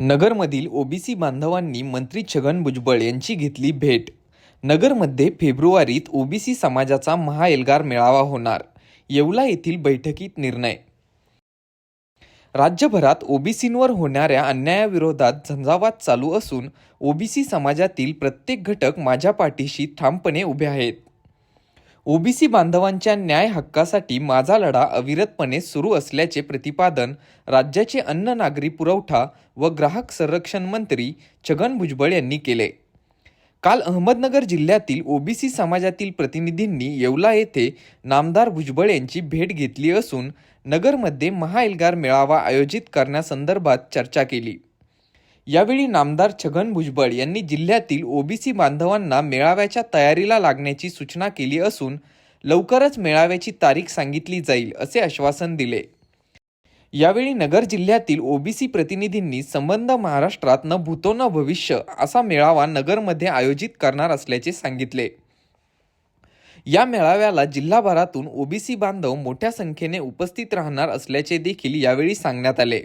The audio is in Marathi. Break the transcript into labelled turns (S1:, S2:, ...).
S1: नगरमधील ओबीसी बांधवांनी मंत्री छगन भुजबळ यांची घेतली भेट. नगरमध्ये फेब्रुवारीत ओबीसी समाजाचा महाएल्गार मेळावा होणार, येवला येथील बैठकीत निर्णय. राज्यभरात ओबीसींवर होणाऱ्या अन्यायाविरोधात झंझावात चालू असून ओबीसी समाजातील प्रत्येक घटक माझ्या पाठीशी ठामपणे उभे आहेत. ओबीसी बांधवांच्या न्याय हक्कासाठी माझा लढा अविरतपणे सुरू असल्याचे प्रतिपादन राज्याचे अन्न, नागरी पुरवठा व ग्राहक संरक्षण मंत्री छगन भुजबळ यांनी केले. काल अहमदनगर जिल्ह्यातील ओबीसी समाजातील प्रतिनिधींनी येवला येथे नामदार भुजबळ यांची भेट घेतली असून नगरमध्ये महाएल्गार मेळावा आयोजित करण्यासंदर्भात चर्चा केली. यावेळी नामदार छगन भुजबळ यांनी जिल्ह्यातील ओबीसी बांधवांना मेळाव्याच्या तयारीला लागण्याची सूचना केली असून लवकरच मेळाव्याची तारीख सांगितली जाईल असे आश्वासन दिले. यावेळी नगर जिल्ह्यातील ओबीसी प्रतिनिधींनी संबंध महाराष्ट्रात न भूतो न भविष्य असा मेळावा नगरमध्ये आयोजित करणार असल्याचे सांगितले. या मेळाव्याला जिल्हाभरातून ओबीसी बांधव मोठ्या संख्येने उपस्थित राहणार असल्याचे देखील यावेळी सांगण्यात आले.